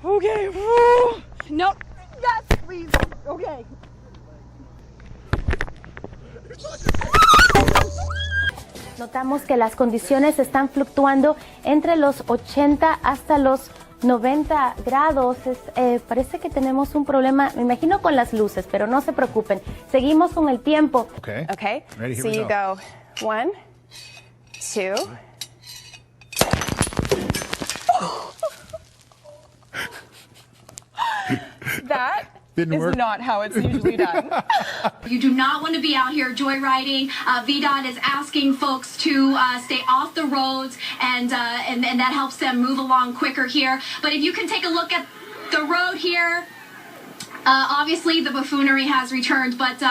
Okay. Woo. Nope. Yes, please. Okay. Notamos que las condiciones están fluctuando entre los 80 hasta los 90 grados. Parece que tenemos un problema, me imagino, con las luces, pero no se preocupen. Seguimos con el tiempo. Okay. Ready, here So we you go 1, 2. That Didn't work. is not how it's usually done. You do not want to be out here joyriding. VDOT is asking folks to stay off the roads, and that helps them move along quicker here. But if you can take a look at the road here, obviously the buffoonery has returned, but...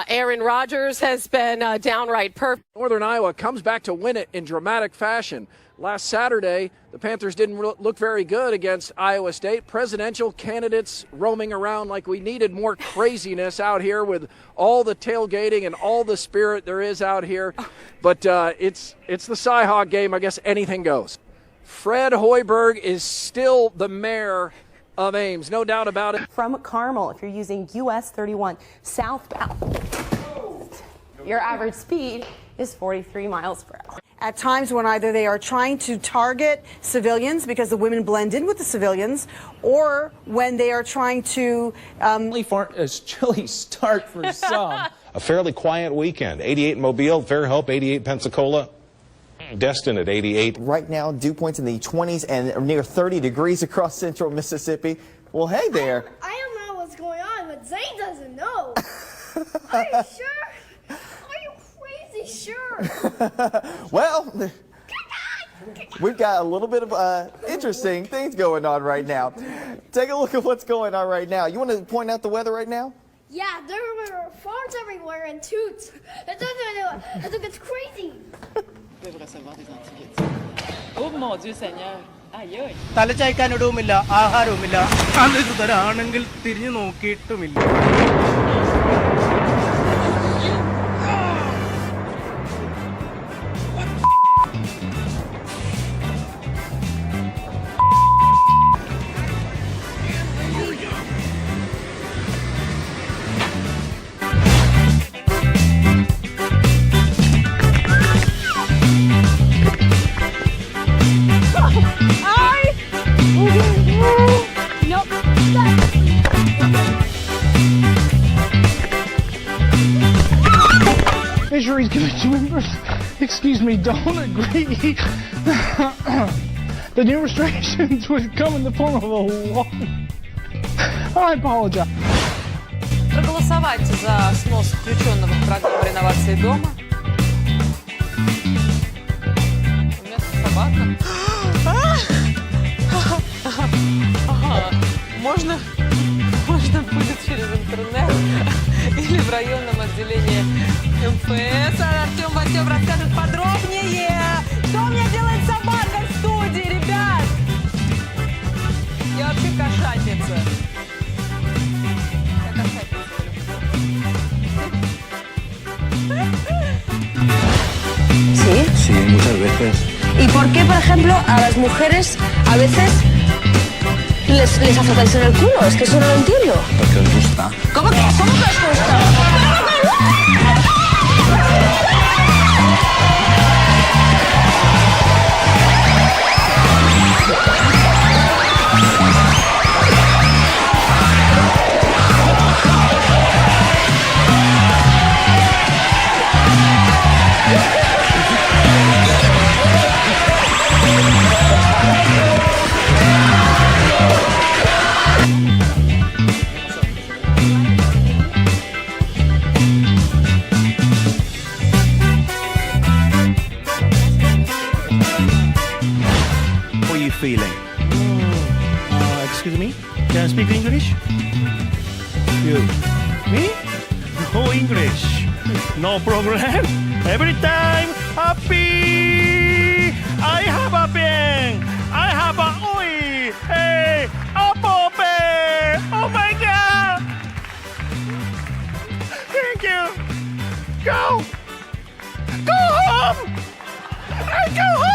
Aaron Rodgers has been downright perfect. Northern Iowa comes back to win it in dramatic fashion. Last Saturday, the Panthers didn't look very good against Iowa State. Presidential candidates roaming around like we needed more craziness out here with all the tailgating and all the spirit there is out here. But it's the Cy-Hawk game. I guess anything goes. Fred Hoiberg is still the mayor of Ames, no doubt about it. From Carmel, if you're using US 31 southbound, your average speed is 43 miles per hour. At times when either they are trying to target civilians because the women blend in with the civilians, or when they are trying to... A chilly start for some. A fairly quiet weekend. 88 Mobile, Fairhope, 88 Pensacola, Destin at 88. Right now, dew points in the 20s and near 30 degrees across central Mississippi. Well, hey there. I don't know what's going on, but Zane doesn't know. Are you sure? Are you crazy sure? Well, we've got a little bit of interesting things going on right now. Take a look at what's going on right now. You want to point out the weather right now? Yeah, there are farms everywhere and toots. I think it's crazy. തലചായ്ക്കാൻ ഇടവുമില്ല, ആഹാരവുമില്ല. അനധികൃതരാണെങ്കിൽ തിരിഞ്ഞു നോക്കിയിട്ടുമില്ല. Fisheries Commission members, excuse me, don't agree. The new restrictions would come in the form of a law. I apologize. Проголосовать за снос включенного в программу реновации дома. У меня собака. Можно будет через интернет или в районном отделении МФС. Артем Васёв расскажет подробнее. Что мне делает собака в студии, ребят? Я вообще кошатница. Я кошатница. ¿Sí? Sí, muchas veces. ¿Y por qué, por ejemplo, a las mujeres a veces les azotáis en el culo? Es que eso no lo entiendo. Porque os gusta. ¿Cómo que os gusta? Feeling. Excuse me? Can I speak English? You. Me? No English. No problem. Every time happy. I have a pen. I have a oi. Hey, apple pen. Oh my God. Thank you. Go. Go home. I go home.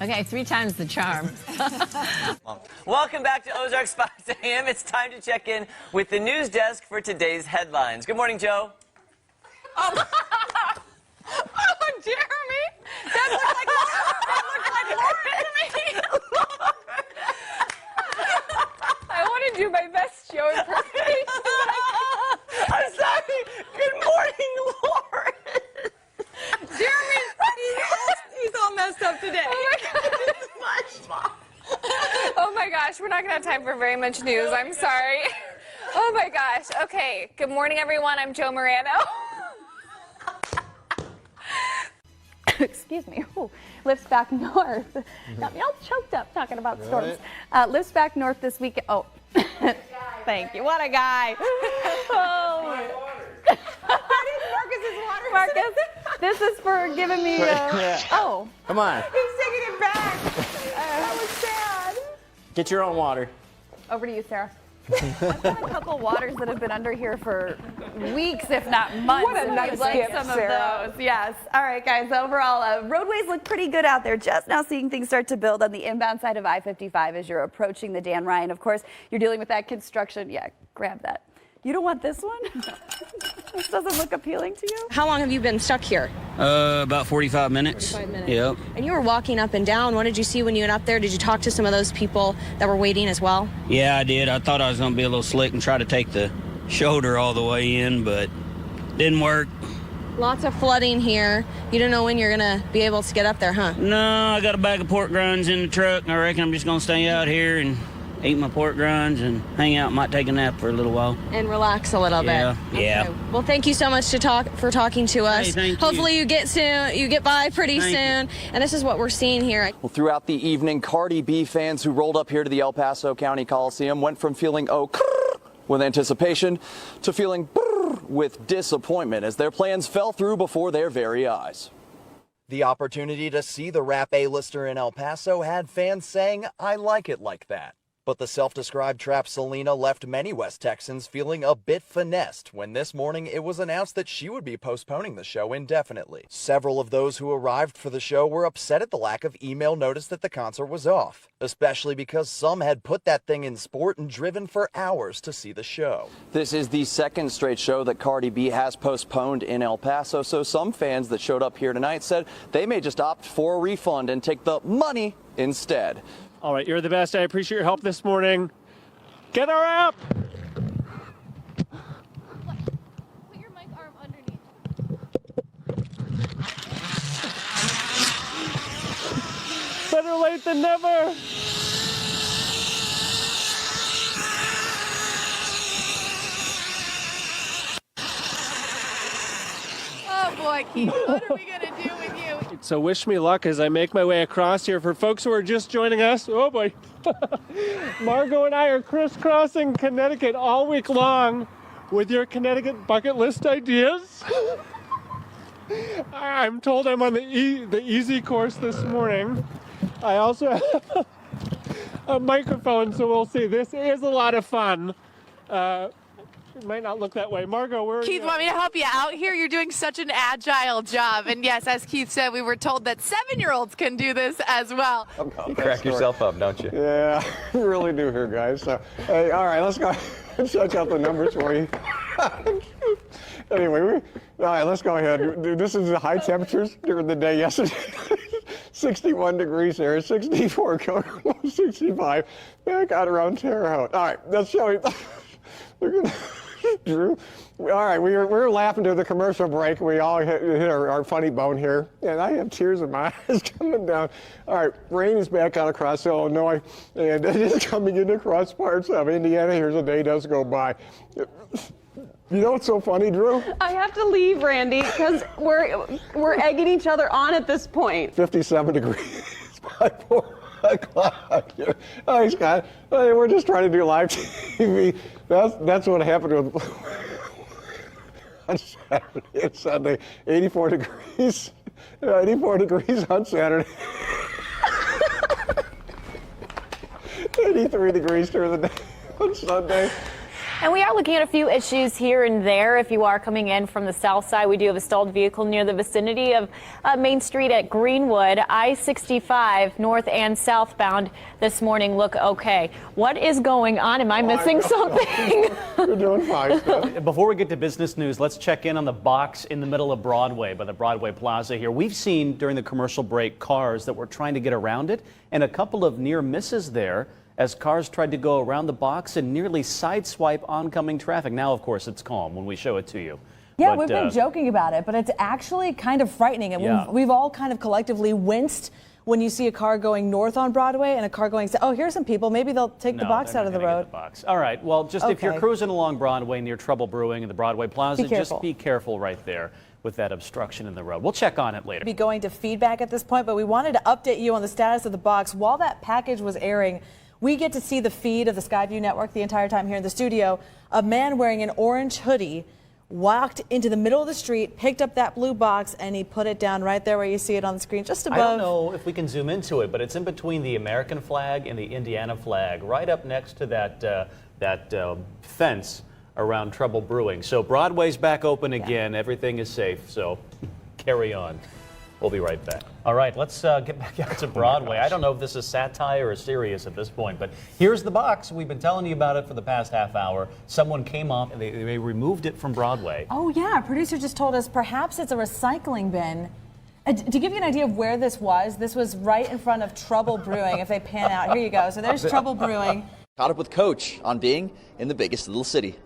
Okay, 3 times the charm. Welcome back to Ozarks 5 a.m. It's time to check in with the news desk for today's headlines. Good morning, Joe. Oh, Jeremy! That looked like Lauren to me. I want to do my best Joe impersonation. I'm sorry. Good morning, Lauren. Jeremy, he's all messed up today. Oh my gosh, we're not going to have time for very much news. I'm sorry. Oh my gosh. Okay, good morning, everyone. I'm Joe Morano. Excuse me. Ooh, lifts back north. Got me all choked up talking about storms. Lifts back north this week. Oh, thank you. What a guy. Oh. Marcus, this is for giving me. Oh. Come on. He's taking it back. That was sad. Get your own water. Over to you, Sarah. I've got a couple waters that have been under here for weeks, if not months. What a nice like gift, some Sarah. of those. Yes. All right, guys. Overall, roadways look pretty good out there. Just now seeing things start to build on the inbound side of I-55 as you're approaching the Dan Ryan. Of course, you're dealing with that construction. Yeah, grab that. You don't want this one? This doesn't look appealing to you? How long have you been stuck here? About 45 minutes. 45 minutes. Yep. And you were walking up and down. What did you see when you went up there? Did you talk to some of those people that were waiting as well? Yeah, I did. I thought I was going to be a little slick and try to take the shoulder all the way in, but didn't work. Lots of flooding here. You don't know when you're going to be able to get up there, huh? No, I got a bag of pork rinds in the truck, and I reckon I'm just going to stay out here and eat my pork rinds and hang out. Might take a nap for a little while. And relax a little bit. Yeah. Okay. Well, thank you so much for talking to us. Hey, thank Hopefully you. you get by pretty soon. And this is what we're seeing here. Well, throughout the evening, Cardi B fans who rolled up here to the El Paso County Coliseum went from feeling with anticipation to feeling with disappointment as their plans fell through before their very eyes. The opportunity to see the rap A-lister in El Paso had fans saying, "I like it like that." But the self-described trap Selena left many West Texans feeling a bit finessed when this morning it was announced that she would be postponing the show indefinitely. Several of those who arrived for the show were upset at the lack of email notice that the concert was off, especially because some had put that thing in sport and driven for hours to see the show. This is the second straight show that Cardi B has postponed in El Paso, so some fans that showed up here tonight said they may just opt for a refund and take the money instead. All right, you're the best. I appreciate your help this morning. Get her up! Put your mic arm underneath. Better late than never! Oh boy, Keith, what are we going to do with you? So wish me luck as I make my way across here. For folks who are just joining us, oh boy. Margot and I are crisscrossing Connecticut all week long with your Connecticut bucket list ideas. I'm told I'm on the easy course this morning. I also have a microphone, so we'll see. This is a lot of fun. It might not look that way. Margot, where are Keith, you? want me to help you out here? You're doing such an agile job. And yes, as Keith said, we were told that 7-year-olds can do this as well. You crack yourself up, don't you? Yeah, you really do here, guys. So, hey, all right, let's go and check out the numbers for you. Anyway, all right, let's go ahead. This is the high temperatures during the day yesterday. 61 degrees there, 64, 65. Back out around Terre Haute. All right, let's show you. Look at Drew. All right, we were laughing to the commercial break. We all hit our funny bone here, and I have tears in my eyes coming down. All right, rain is back out across Illinois, and it is coming in across parts of Indiana. Here's a day does go by. You know what's so funny, Drew? I have to leave, Randy, because we're egging each other on at this point. 57 degrees by 4 o'clock. Oh, Scott, we're just trying to do live TV. That's what happened with on Saturday and Sunday. 84 degrees. 84 degrees on Saturday. 83 degrees during the day on Sunday. And we are looking at a few issues here and there. If you are coming in from the south side, we do have a stalled vehicle near the vicinity of Main Street at Greenwood. I-65 north and southbound this morning look okay. What is going on? Am I missing something? You're doing fine, Steph. Before we get to business news, let's check in on the box in the middle of Broadway, by the Broadway Plaza here. We've seen during the commercial break cars that were trying to get around it, and a couple of near misses there as cars tried to go around the box and nearly sideswipe oncoming traffic. Now, of course, it's calm when we show it to you. Yeah, but, we've been joking about it, but it's actually kind of frightening. And Yeah. we've all kind of collectively winced when you see a car going north on Broadway and a car going, oh, here's some people. Maybe they'll take the box out of the road. All right, well, just if you're Okay. cruising along Broadway near Trouble Brewing and the Broadway Plaza, Be careful. just be careful right there with that obstruction in the road. We'll check on it later. Be going to feedback at this point, but we wanted to update you on the status of the box. While that package was airing, we get to see the feed of the Skyview Network the entire time here in the studio. A man wearing an orange hoodie walked into the middle of the street, picked up that blue box, and he put it down right there where you see it on the screen, just above. I don't know if we can zoom into it, but it's in between the American flag and the Indiana flag, right up next to that fence around Trouble Brewing. So Broadway's back open again. Everything is safe, so carry on. We'll be right back. All right, let's get back out to Broadway. I don't know if this is satire or serious at this point, but here's the box. We've been telling you about it for the past half hour. Someone came up and they removed it from Broadway. Oh, yeah. Our producer just told us perhaps it's a recycling bin. To give you an idea of where this was right in front of Trouble Brewing. If they pan out, here you go. So there's Trouble Brewing. Caught up with Coach on being in the biggest little city.